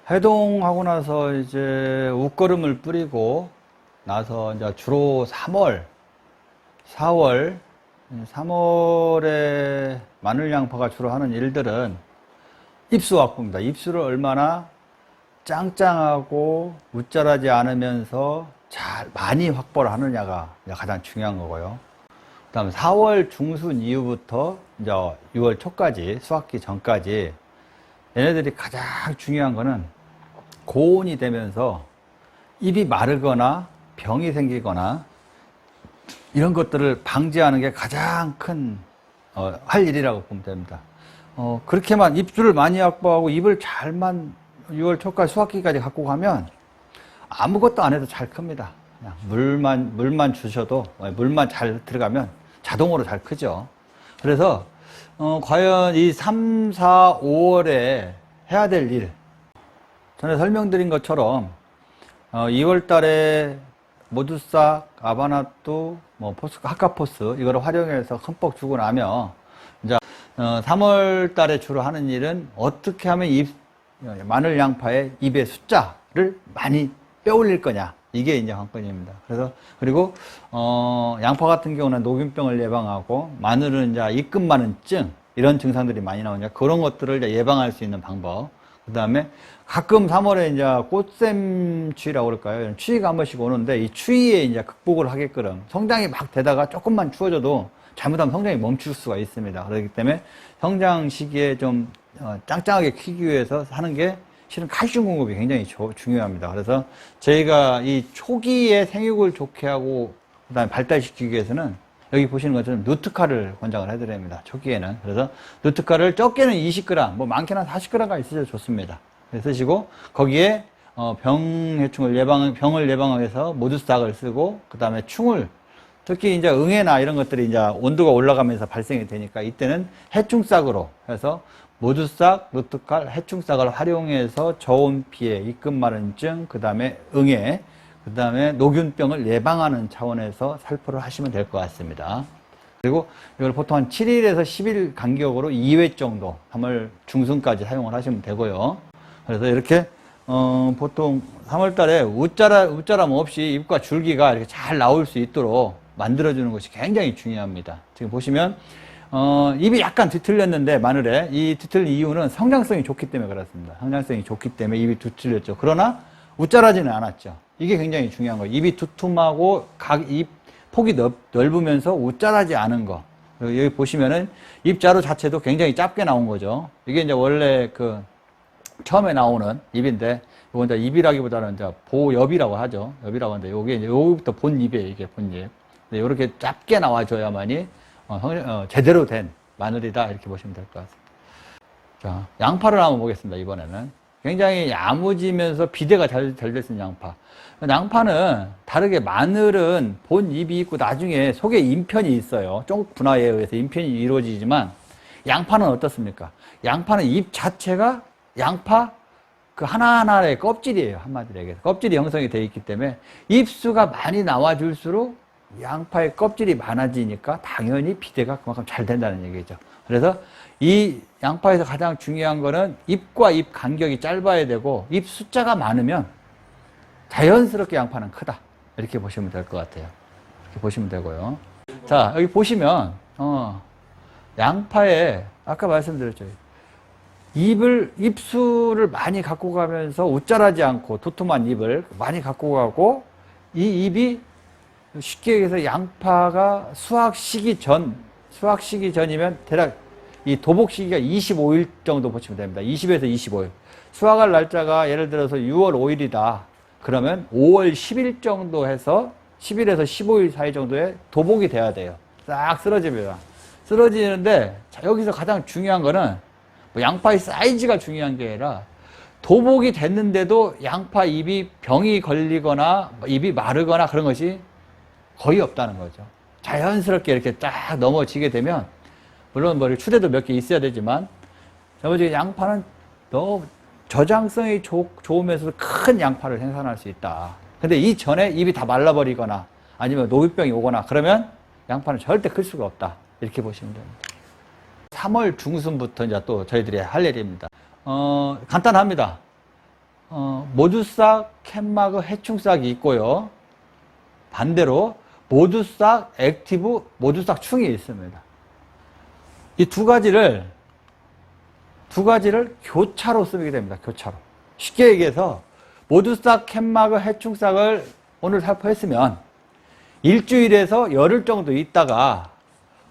해동하고 나서 이제 웃거름을 뿌리고 나서 이제 주로 3월, 4월, 3월에 마늘 양파가 주로 하는 일들은 입수 확보입니다. 입수를 얼마나 짱짱하고 웃자라지 않으면서 잘 많이 확보를 하느냐가 가장 중요한 거고요. 그 다음에 4월 중순 이후부터 이제 6월 초까지, 수확기 전까지 얘네들이 가장 중요한 거는 고온이 되면서 입이 마르거나 병이 생기거나 이런 것들을 방지하는 게 가장 큰 할 일이라고 보면 됩니다. 그렇게만 입수를 많이 확보하고 입을 잘만 6월 초까지 수확기까지 갖고 가면 아무것도 안 해도 잘 큽니다. 그냥 물만 주셔도, 물만 잘 들어가면 자동으로 잘 크죠. 그래서 과연 이 3, 4, 5월에 해야 될 일, 전에 설명드린 것처럼 2월 달에 모두싹, 아바나뚜, 하카포스 이거를 활용해서 흠뻑 주고 나면 이제 3월 달에 주로 하는 일은 어떻게 하면 마늘 양파의 입의 숫자를 많이 빼올릴 거냐, 이게 이제 관건입니다. 그리고 양파 같은 경우는 녹균병을 예방하고, 마늘은 이제 입금 마른증 이런 증상들이 많이 나오니까 그런 것들을 이제 예방할 수 있는 방법. 그 다음에 가끔 3월에 이제 꽃샘 추위라고 그럴까요? 추위가 한 번씩 오는데 이 추위에 이제 극복을 하게끔 성장이 막 되다가 조금만 추워져도 잘못하면 성장이 멈출 수가 있습니다. 그렇기 때문에 성장 시기에 좀 짱짱하게 키기 위해서 하는 게 실은 칼슘 공급이 굉장히 중요합니다. 그래서 저희가 이 초기에 생육을 좋게 하고 그다음에 발달시키기 위해서는 여기 보시는 것처럼 누트카를 권장을 해드립니다. 초기에는. 그래서 누트카를 적게는 20g, 많게는 40g가 있으셔도 좋습니다. 쓰시고 거기에 병해충을 병을 예방하기 위해서 모두싹을 쓰고, 그 다음에 충을, 특히 이제 응애나 이런 것들이 이제 온도가 올라가면서 발생이 되니까 이때는 해충싹으로 해서 모두싹, 누트칼, 해충싹을 활용해서 저온 피해, 입금마른증, 그 다음에 응애, 그 다음에 녹균병을 예방하는 차원에서 살포를 하시면 될 것 같습니다. 그리고 이걸 보통 한 7일에서 10일 간격으로 2회 정도 3월 중순까지 사용을 하시면 되고요. 그래서 이렇게 보통 3월 달에 웃자람 없이 잎과 줄기가 이렇게 잘 나올 수 있도록 만들어주는 것이 굉장히 중요합니다. 지금 보시면 잎이 약간 뒤틀렸는데, 마늘에 이 뒤틀린 이유는 성장성이 좋기 때문에 그렇습니다. 성장성이 좋기 때문에 잎이 뒤틀렸죠. 그러나 웃자라지는 않았죠. 이게 굉장히 중요한 거예요. 입이 두툼하고 각 입 폭이 넓으면서 웃자라지 않은 거. 그리고 여기 보시면은 입자루 자체도 굉장히 짧게 나온 거죠. 이게 이제 원래 처음에 나오는 입인데, 이건 이제 입이라기보다는 이제 보엽이라고 하죠. 엽이라고 하는데, 요게 이제 여기부터 본잎이에요. 이게 본잎. 이렇게 짧게 나와줘야만이 제대로 된 마늘이다, 이렇게 보시면 될 것 같습니다. 자, 양파를 한번 보겠습니다. 이번에는 굉장히 야무지면서 비대가 잘 됐은 양파. 양파는 다르게, 마늘은 본 잎이 있고 나중에 속에 인편이 있어요. 쪽 분화에 의해서 인편이 이루어지지만, 양파는 어떻습니까? 양파는 잎 자체가 양파 하나하나의 껍질이에요. 한마디로 얘기해서 껍질이 형성이 되어 있기 때문에 잎수가 많이 나와줄수록 양파의 껍질이 많아지니까 당연히 비대가 그만큼 잘 된다는 얘기죠. 그래서 이 양파에서 가장 중요한 거는 잎과 잎 간격이 짧아야 되고, 잎 숫자가 많으면 자연스럽게 양파는 크다, 이렇게 보시면 될 것 같아요. 이렇게 보시면 되고요. 자, 여기 보시면 양파에 아까 말씀드렸죠. 잎수를 많이 갖고 가면서 웃자라지 않고 두툼한 잎을 많이 갖고 가고, 이 잎이 쉽게 얘기해서 양파가 수확 시기 전이면 대략 이 도복 시기가 25일 정도 보시면 됩니다. 20에서 25일. 수확할 날짜가 예를 들어서 6월 5일이다. 그러면 5월 10일 정도 해서 10일에서 15일 사이 정도에 도복이 돼야 돼요. 싹 쓰러집니다. 쓰러지는데, 자, 여기서 가장 중요한 거는 양파의 사이즈가 중요한 게 아니라, 도복이 됐는데도 양파 잎이 병이 걸리거나 잎이 마르거나 그런 것이 거의 없다는 거죠. 자연스럽게 이렇게 딱 넘어지게 되면, 물론 추대도 몇 개 있어야 되지만, 나머지 양파는 너무 저장성이 좋으면서도 큰 양파를 생산할 수 있다. 근데 이 전에 잎이 다 말라버리거나 아니면 녹유병이 오거나 그러면 양파는 절대 클 수가 없다, 이렇게 보시면 됩니다. 3월 중순부터 이제 또 저희들이 할 일입니다. 간단합니다. 모두싹, 캔마그, 해충싹이 있고요. 반대로 모두싹, 액티브, 모두싹 충이 있습니다. 이 두 가지를 교차로 쓰게 됩니다. 교차로. 쉽게 얘기해서 모두싹, 캔마그, 해충싹을 오늘 살포했으면 일주일에서 열흘 정도 있다가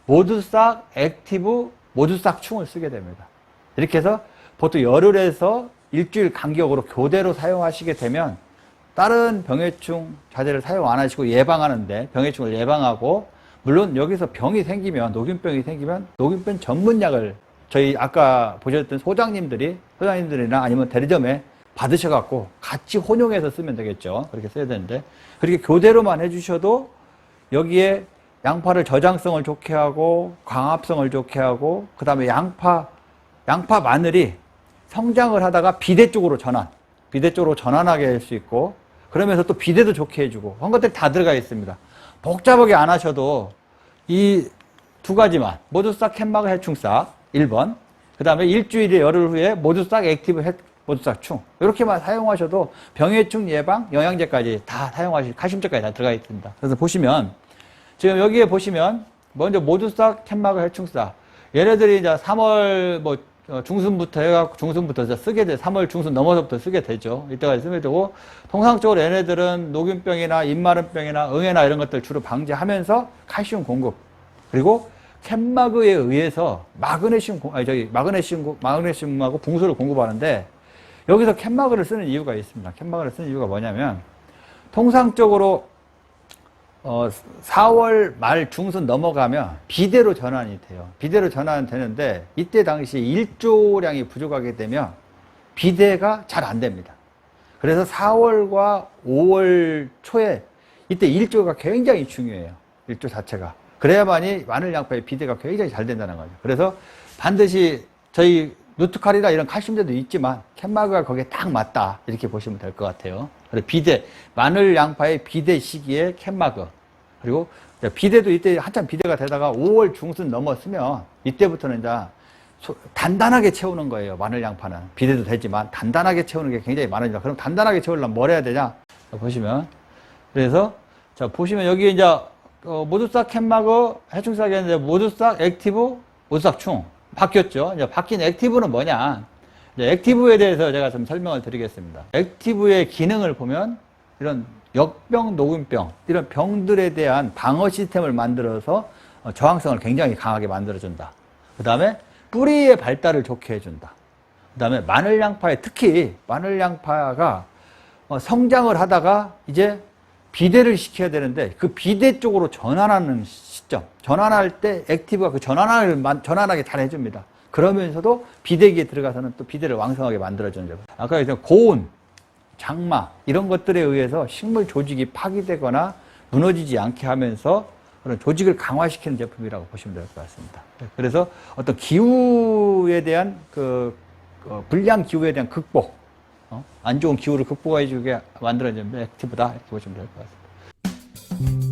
모두싹, 액티브, 모두싹 충을 쓰게 됩니다. 이렇게 해서 보통 열흘에서 일주일 간격으로 교대로 사용하시게 되면 다른 병해충 자재를 사용 안 하시고 예방하는데 병해충을 예방하고, 물론 여기서 병이 생기면, 녹균병이 생기면 녹균병 전문약을 저희 아까 보셨던 소장님들이나 아니면 대리점에 받으셔갖고 같이 혼용해서 쓰면 되겠죠. 그렇게 써야 되는데, 그렇게 교대로만 해주셔도 여기에 양파를 저장성을 좋게 하고 광합성을 좋게 하고, 그 다음에 양파 마늘이 성장을 하다가 비대 쪽으로 전환하게 할 수 있고, 그러면서 또 비대도 좋게 해주고, 그런 것들이 다 들어가 있습니다. 복잡하게 안 하셔도 이 두 가지만, 모두싹, 캔마그, 해충싹 1번, 그 다음에 일주일에 열흘 후에 모두싹, 액티브, 모두싹, 충, 이렇게만 사용하셔도 병해충 예방, 영양제까지 다 사용하실, 칼슘제까지 다 들어가 있습니다. 그래서 보시면, 지금 여기에 보시면 먼저 모두싹, 캔마그, 해충싹, 얘네들이 이제 3월 중순부터 해갖고 중순부터 쓰게 돼, 3월 중순 넘어서부터 쓰게 되죠. 이때까지 쓰게 되고, 통상적으로 얘네들은 녹균병이나 입마름병이나 응애나 이런 것들 주로 방지하면서 칼슘 공급, 그리고 캔마그에 의해서 마그네슘하고 붕소를 공급하는데, 여기서 캔마그를 쓰는 이유가 있습니다. 캔마그를 쓰는 이유가 뭐냐면, 통상적으로 4월 말 중순 넘어가면 비대로 전환이 돼요. 비대로 전환되는데, 이때 당시 일조량이 부족하게 되면 비대가 잘 안 됩니다. 그래서 4월과 5월 초에 이때 일조가 굉장히 중요해요. 일조 자체가. 그래야만이 마늘 양파의 비대가 굉장히 잘 된다는 거죠. 그래서 반드시 저희 누트칼이나 이런 칼슘제도 있지만 캔마그가 거기에 딱 맞다, 이렇게 보시면 될 것 같아요. 그래서 비대, 마늘 양파의 비대 시기에 캔마그, 그리고 비대도 이때 한참 비대가 되다가 5월 중순 넘었으면 이때부터는 이제 단단하게 채우는 거예요. 마늘 양파는 비대도 되지만 단단하게 채우는 게 굉장히 많으니까, 그럼 단단하게 채우려면 뭘 해야 되냐? 보시면, 그래서 자 보시면 여기 이제 모두싹, 캔마그, 해충싹이 있는데 모두싹, 액티브, 모두싹, 충 바뀌었죠. 이제 바뀐 액티브는 뭐냐? 이제 액티브에 대해서 제가 좀 설명을 드리겠습니다. 액티브의 기능을 보면 이런 역병, 녹균병, 이런 병들에 대한 방어 시스템을 만들어서 저항성을 굉장히 강하게 만들어준다. 그 다음에 뿌리의 발달을 좋게 해준다. 그 다음에 마늘 양파에, 특히 마늘 양파가 성장을 하다가 이제 비대를 시켜야 되는데, 그 비대 쪽으로 전환하는 시점, 전환할 때 액티브가 그 전환하게 잘 해줍니다. 그러면서도 비대기에 들어가서는 또 비대를 왕성하게 만들어주는 점. 아까 얘기했던 고온, 장마 이런 것들에 의해서 식물 조직이 파기되거나 무너지지 않게 하면서 그런 조직을 강화시키는 제품이라고 보시면 될 것 같습니다. 그래서 어떤 기후에 대한 불량 기후에 대한 극복, 안 좋은 기후를 극복해주게 만들어주는 액티브다, 이렇게 보시면 될 것 같습니다.